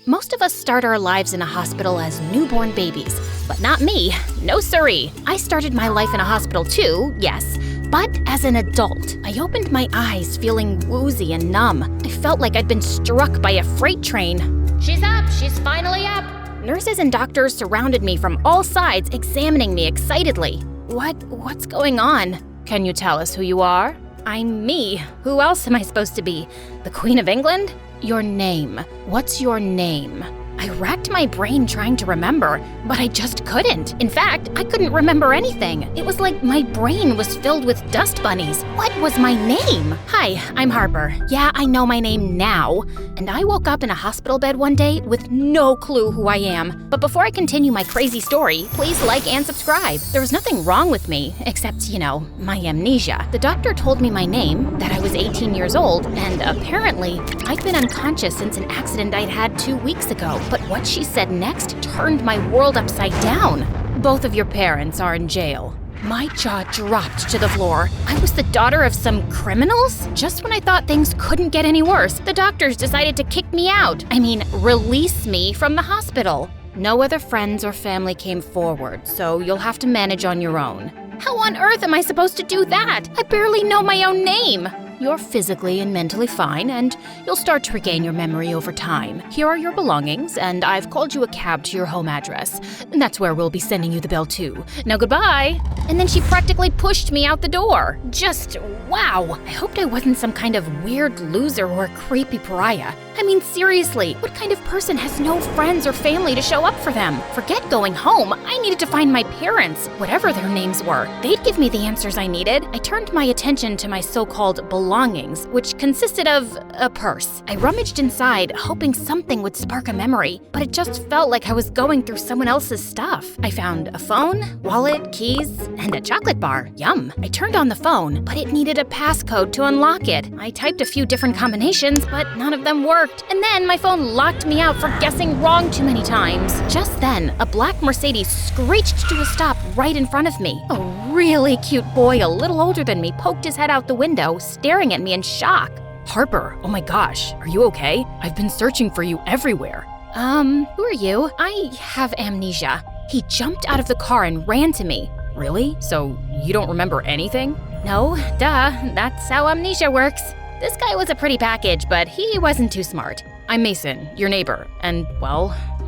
Most of us start our lives in a hospital as newborn babies, but not me. No siree. I started my life in a hospital too, yes, but as an adult. I opened my eyes feeling woozy and numb. I felt like I'd been struck by a freight train. "She's up, she's finally up." Nurses and doctors surrounded me from all sides, examining me excitedly. What's going on? "Can you tell us who you are?" "I'm me. Who else am I supposed to be? The Queen of England?" "Your name. What's your name?" I racked my brain trying to remember, but I just couldn't. In fact, I couldn't remember anything. It was like my brain was filled with dust bunnies. What was my name? "Hi, I'm Harper. Yeah, I know my name now. And I woke up in a hospital bed one day with no clue who I am. But before I continue my crazy story, please like and subscribe. There was nothing wrong with me, except, my amnesia. The doctor told me my name, that I was 18 years old, and apparently, I'd been unconscious since an accident I'd had 2 weeks ago. But what she said next turned my world upside down. "Both of your parents are in jail." My jaw dropped to the floor. I was the daughter of some criminals? Just when I thought things couldn't get any worse, the doctors decided to kick me out. Release me from the hospital. "No other friends or family came forward, so you'll have to manage on your own." How on earth am I supposed to do that? I barely know my own name. "You're physically and mentally fine, and you'll start to regain your memory over time. Here are your belongings, and I've called you a cab to your home address. That's where we'll be sending you the bill too. Now goodbye." And then she practically pushed me out the door. Just wow. I hoped I wasn't some kind of weird loser or creepy pariah. Seriously, what kind of person has no friends or family to show up for them? Forget going home. I needed to find my parents, whatever their names were. They'd give me the answers I needed. I turned my attention to my so-called belongings, which consisted of a purse. I rummaged inside, hoping something would spark a memory, but it just felt like I was going through someone else's stuff. I found a phone, wallet, keys, and a chocolate bar. Yum. I turned on the phone, but it needed a passcode to unlock it. I typed a few different combinations, but none of them worked. And then my phone locked me out for guessing wrong too many times. Just then, a black Mercedes screeched to a stop right in front of me. A really cute boy, a little older than me, poked his head out the window, staring at me in shock. "Harper, oh my gosh, are you okay? I've been searching for you everywhere." Who are you? "I have amnesia." He jumped out of the car and ran to me. "Really? So you don't remember anything?" "No, duh, that's how amnesia works." This guy was a pretty package, but he wasn't too smart. "I'm Mason, your neighbor, and,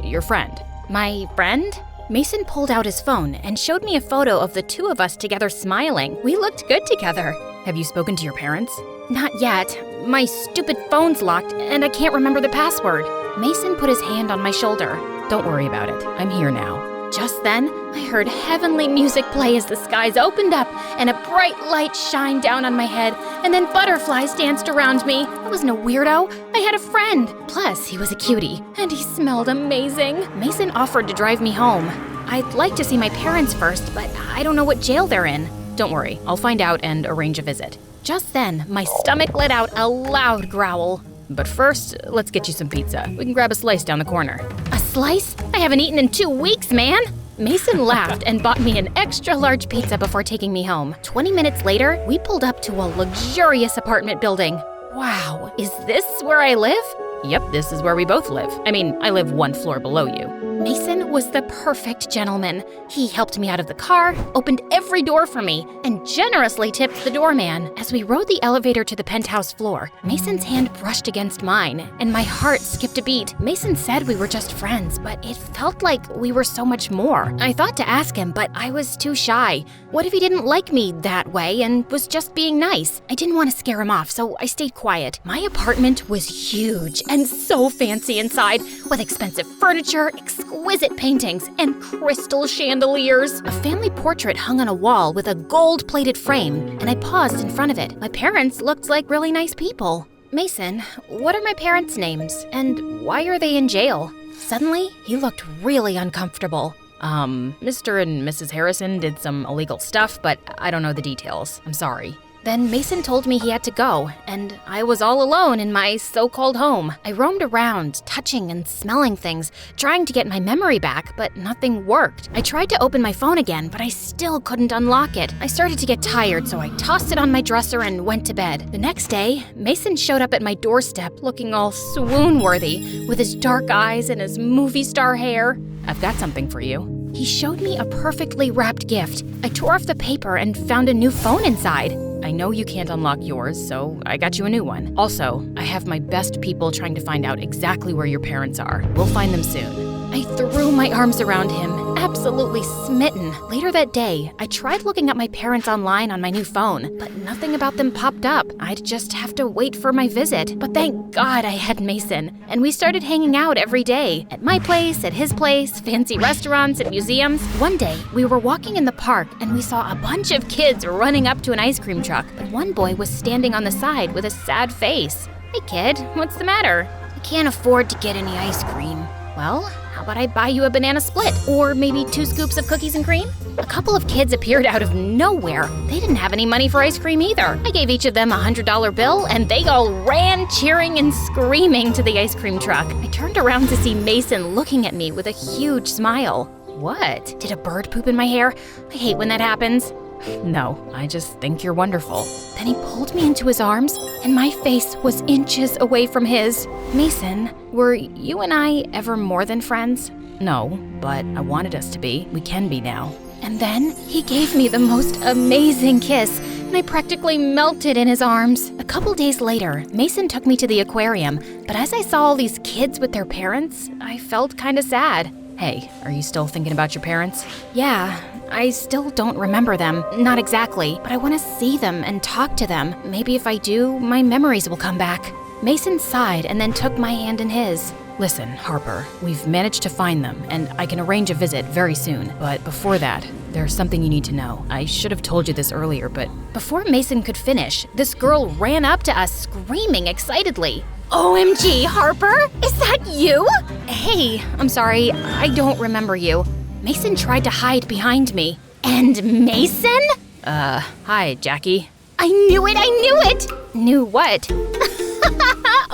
your friend." "My friend?" Mason pulled out his phone and showed me a photo of the two of us together smiling. We looked good together. "Have you spoken to your parents?" "Not yet. My stupid phone's locked, and I can't remember the password." Mason put his hand on my shoulder. "Don't worry about it. I'm here now." Just then, I heard heavenly music play as the skies opened up and a bright light shined down on my head, and then butterflies danced around me. I wasn't a weirdo. I had a friend. Plus, he was a cutie, and he smelled amazing. Mason offered to drive me home. "I'd like to see my parents first, but I don't know what jail they're in." "Don't worry, I'll find out and arrange a visit." Just then, my stomach let out a loud growl. "But first, let's get you some pizza. We can grab a slice down the corner." "A slice? I haven't eaten in 2 weeks, man!" Mason laughed and bought me an extra large pizza before taking me home. 20 minutes later, we pulled up to a luxurious apartment building. Wow, is this where I live? "Yep, this is where we both live. I live 1 floor below you." Mason was the perfect gentleman. He helped me out of the car, opened every door for me, and generously tipped the doorman. As we rode the elevator to the penthouse floor, Mason's hand brushed against mine, and my heart skipped a beat. Mason said we were just friends, but it felt like we were so much more. I thought to ask him, but I was too shy. What if he didn't like me that way and was just being nice? I didn't want to scare him off, so I stayed quiet. My apartment was huge and so fancy inside, with expensive furniture, exquisite paintings, and crystal chandeliers. A family portrait hung on a wall with a gold-plated frame, and I paused in front of it. My parents looked like really nice people. "Mason, what are my parents' names, and why are they in jail?" Suddenly, he looked really uncomfortable. Mr. and Mrs. Harrison did some illegal stuff, but I don't know the details. I'm sorry." Then Mason told me he had to go, and I was all alone in my so-called home. I roamed around, touching and smelling things, trying to get my memory back, but nothing worked. I tried to open my phone again, but I still couldn't unlock it. I started to get tired, so I tossed it on my dresser and went to bed. The next day, Mason showed up at my doorstep looking all swoon-worthy, with his dark eyes and his movie star hair. I've got something for you. He showed me a perfectly wrapped gift. I tore off the paper and found a new phone inside. I know you can't unlock yours, so I got you a new one. Also, I have my best people trying to find out exactly where your parents are. We'll find them soon. I threw my arms around him, absolutely smitten. Later that day, I tried looking up my parents online on my new phone, but nothing about them popped up. I'd just have to wait for my visit. But thank God I had Mason, and we started hanging out every day. At my place, at his place, fancy restaurants, at museums. One day, we were walking in the park, and we saw a bunch of kids running up to an ice cream truck, but one boy was standing on the side with a sad face. Hey kid, what's the matter? I can't afford to get any ice cream. Well, how about I buy you a banana split? Or maybe 2 scoops of cookies and cream? A couple of kids appeared out of nowhere. They didn't have any money for ice cream either. I gave each of them a $100 bill, and they all ran cheering and screaming to the ice cream truck. I turned around to see Mason looking at me with a huge smile. What? Did a bird poop in my hair? I hate when that happens. No, I just think you're wonderful. Then he pulled me into his arms, and my face was inches away from his. Mason, were you and I ever more than friends? No, but I wanted us to be. We can be now. And then he gave me the most amazing kiss, and I practically melted in his arms. A couple days later, Mason took me to the aquarium, but as I saw all these kids with their parents, I felt kinda sad. Hey, are you still thinking about your parents? Yeah, I still don't remember them. Not exactly, but I want to see them and talk to them. Maybe if I do, my memories will come back. Mason sighed and then took my hand in his. Listen, Harper, we've managed to find them, and I can arrange a visit very soon. But before that, there's something you need to know. I should have told you this earlier, but... Before Mason could finish, this girl ran up to us screaming excitedly. OMG, Harper? Is that you? Hey, I'm sorry, I don't remember you. Mason tried to hide behind me. And Mason? Hi, Jackie. I knew it! Knew what?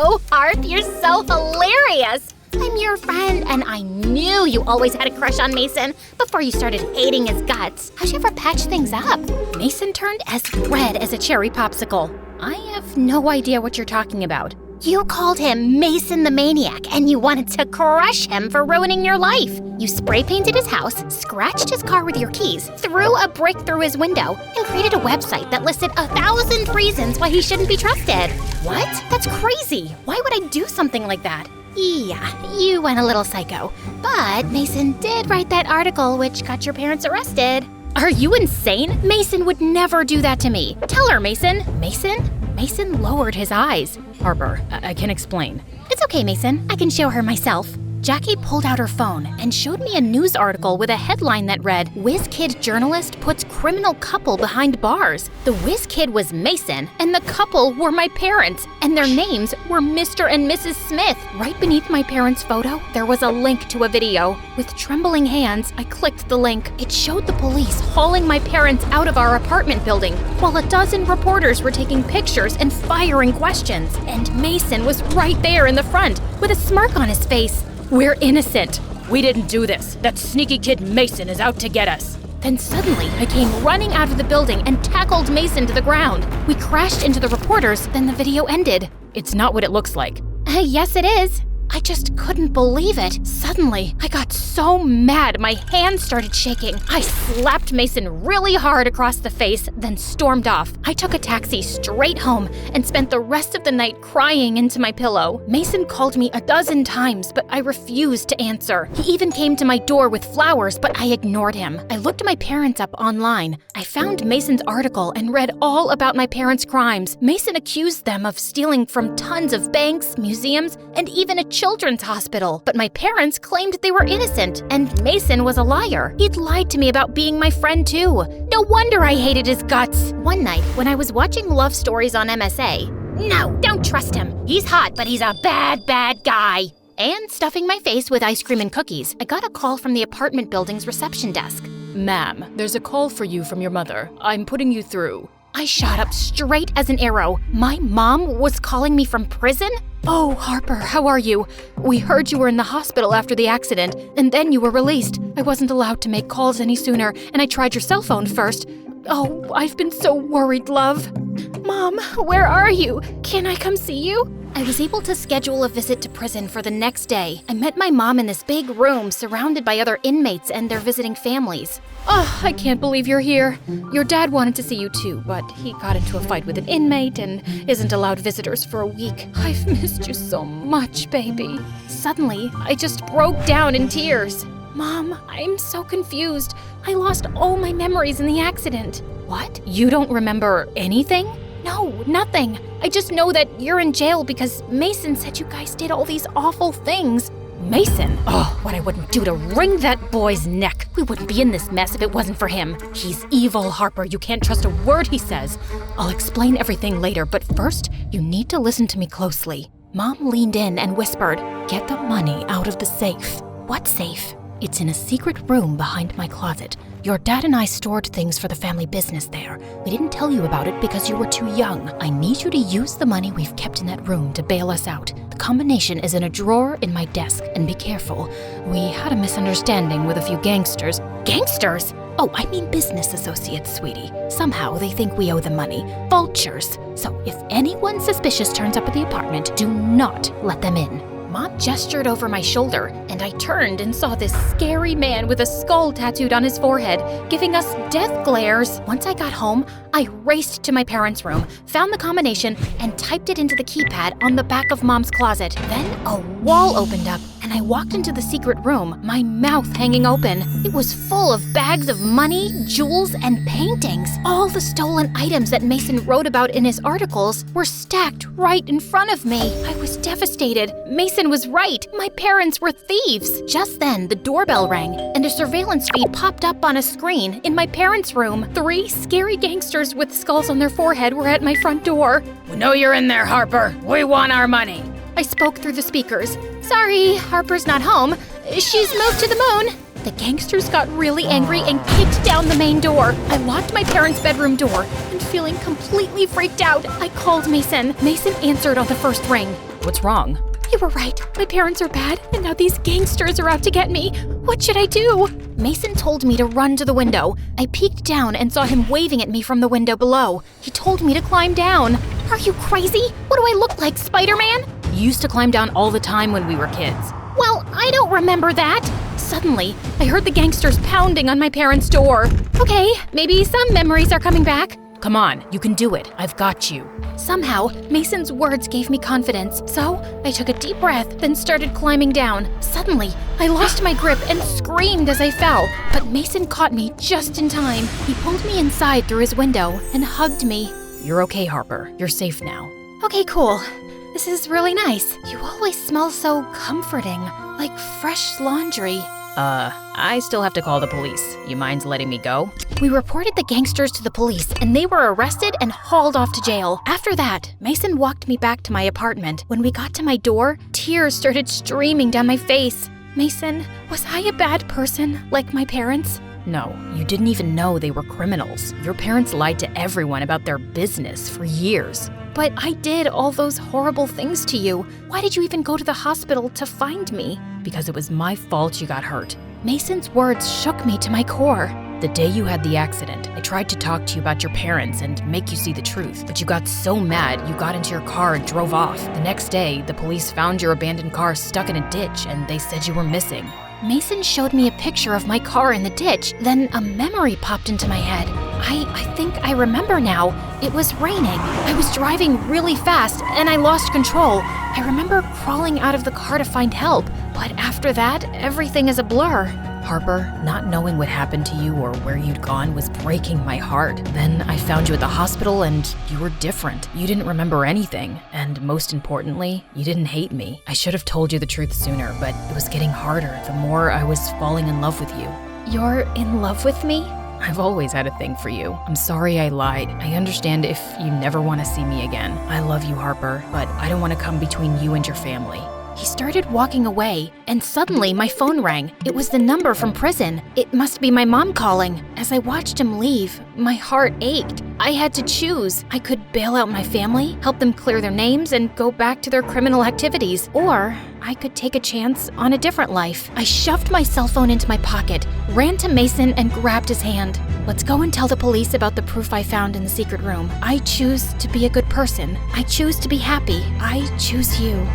Oh, Harp, you're so hilarious! I'm your friend, and I knew you always had a crush on Mason before you started hating his guts. How'd you ever patch things up? Mason turned as red as a cherry popsicle. I have no idea what you're talking about. You called him Mason the Maniac, and you wanted to crush him for ruining your life. You spray painted his house, scratched his car with your keys, threw a brick through his window, and created a website that listed 1,000 reasons why he shouldn't be trusted. What? That's crazy. Why would I do something like that? Yeah, you went a little psycho. But Mason did write that article which got your parents arrested. Are you insane? Mason would never do that to me. Tell her, Mason. Mason lowered his eyes. Harper, I can explain. It's okay, Mason. I can show her myself. Jackie pulled out her phone and showed me a news article with a headline that read, "Whiz Kid journalist puts criminal couple behind bars." The whiz kid was Mason, and the couple were my parents, and their names were Mr. and Mrs. Smith. Right beneath my parents' photo, there was a link to a video. With trembling hands, I clicked the link. It showed the police hauling my parents out of our apartment building, while a dozen reporters were taking pictures and firing questions. And Mason was right there in the front, with a smirk on his face. We're innocent. We didn't do this. That sneaky kid Mason is out to get us. Then suddenly, I came running out of the building and tackled Mason to the ground. We crashed into the reporters, then the video ended. It's not what it looks like. Yes, it is. I just couldn't believe it. Suddenly, I got so mad my hands started shaking. I slapped Mason really hard across the face, then stormed off. I took a taxi straight home and spent the rest of the night crying into my pillow. Mason called me a dozen times, but I refused to answer. He even came to my door with flowers, but I ignored him. I looked my parents up online. I found Mason's article and read all about my parents' crimes. Mason accused them of stealing from tons of banks, museums, and even a children's hospital. But my parents claimed they were innocent, and Mason was a liar. He'd lied to me about being my friend too. No wonder I hated his guts. One night, when I was watching love stories on MSA, no, don't trust him. He's hot, but he's a bad guy. And stuffing my face with ice cream and cookies, I got a call from the apartment building's reception desk. Ma'am, there's a call for you from your mother. I'm putting you through. I shot up straight as an arrow. My mom was calling me from prison? Oh, Harper, how are you? We heard you were in the hospital after the accident, and then you were released. I wasn't allowed to make calls any sooner, and I tried your cell phone first. Oh, I've been so worried, love. Mom, where are you? Can I come see you? I was able to schedule a visit to prison for the next day. I met my mom in this big room surrounded by other inmates and their visiting families. Oh, I can't believe you're here. Your dad wanted to see you too, but he got into a fight with an inmate and isn't allowed visitors for a week. I've missed you so much, baby. Suddenly, I just broke down in tears. Mom, I'm so confused. I lost all my memories in the accident. What? You don't remember anything? No, nothing. I just know that you're in jail because Mason said you guys did all these awful things. Mason? Oh, what I wouldn't do to wring that boy's neck. We wouldn't be in this mess if it wasn't for him. He's evil, Harper. You can't trust a word he says. I'll explain everything later, but first, you need to listen to me closely. Mom leaned in and whispered, "Get the money out of the safe." What safe? It's in a secret room behind my closet. Your dad and I stored things for the family business there. We didn't tell you about it because you were too young. I need you to use the money we've kept in that room to bail us out. The combination is in a drawer in my desk, and be careful. We had a misunderstanding with a few gangsters. Gangsters? Oh, I mean business associates, sweetie. Somehow they think we owe them money. Vultures. So if anyone suspicious turns up at the apartment, do not let them in. Mom gestured over my shoulder, and I turned and saw this scary man with a skull tattooed on his forehead, giving us death glares. Once I got home, I raced to my parents' room, found the combination, and typed it into the keypad on the back of Mom's closet. Then a wall opened up, and I walked into the secret room, my mouth hanging open. It was full of bags of money, jewels, and paintings. All the stolen items that Mason wrote about in his articles were stacked right in front of me. I was devastated. Mason was right. My parents were thieves. Just then, the doorbell rang, and a surveillance feed popped up on a screen in my parents' room. 3 scary gangsters with skulls on their forehead were at my front door. "We know you're in there, Harper. We want our money." I spoke through the speakers. "Sorry, Harper's not home. She's moved to the moon." The gangsters got really angry and kicked down the main door. I locked my parents' bedroom door, and feeling completely freaked out, I called Mason. Mason answered on the first ring. What's wrong? You were right. My parents are bad, and now these gangsters are out to get me. What should I do? Mason told me to run to the window. I peeked down and saw him waving at me from the window below. He told me to climb down. Are you crazy? What do I look like, Spider-Man? You used to climb down all the time when we were kids. Well, I don't remember that. Suddenly, I heard the gangsters pounding on my parents' door. Okay, maybe some memories are coming back. Come on, you can do it. I've got you. Somehow, Mason's words gave me confidence, so I took a deep breath, then started climbing down. Suddenly, I lost my grip and screamed as I fell, but Mason caught me just in time. He pulled me inside through his window and hugged me. You're okay, Harper. You're safe now. Okay, cool. This is really nice. You always smell so comforting, like fresh laundry. I still have to call the police. You mind letting me go? We reported the gangsters to the police, and they were arrested and hauled off to jail. After that, Mason walked me back to my apartment. When we got to my door, tears started streaming down my face. Mason, was I a bad person, like my parents? No, you didn't even know they were criminals. Your parents lied to everyone about their business for years. But I did all those horrible things to you. Why did you even go to the hospital to find me? Because it was my fault you got hurt. Mason's words shook me to my core. The day you had the accident, I tried to talk to you about your parents and make you see the truth, but you got so mad you got into your car and drove off. The next day, the police found your abandoned car stuck in a ditch and they said you were missing. Mason showed me a picture of my car in the ditch. Then a memory popped into my head. I think I remember now. It was raining. I was driving really fast and I lost control. I remember crawling out of the car to find help, but after that, everything is a blur. Harper, not knowing what happened to you or where you'd gone was breaking my heart. Then I found you at the hospital and you were different. You didn't remember anything. And most importantly, you didn't hate me. I should have told you the truth sooner, but it was getting harder the more I was falling in love with you. You're in love with me? I've always had a thing for you. I'm sorry I lied. I understand if you never want to see me again. I love you, Harper, but I don't want to come between you and your family. He started walking away, and suddenly my phone rang. It was the number from prison. It must be my mom calling. As I watched him leave, my heart ached. I had to choose. I could bail out my family, help them clear their names, and go back to their criminal activities. Or I could take a chance on a different life. I shoved my cell phone into my pocket, ran to Mason, and grabbed his hand. Let's go and tell the police about the proof I found in the secret room. I choose to be a good person. I choose to be happy. I choose you.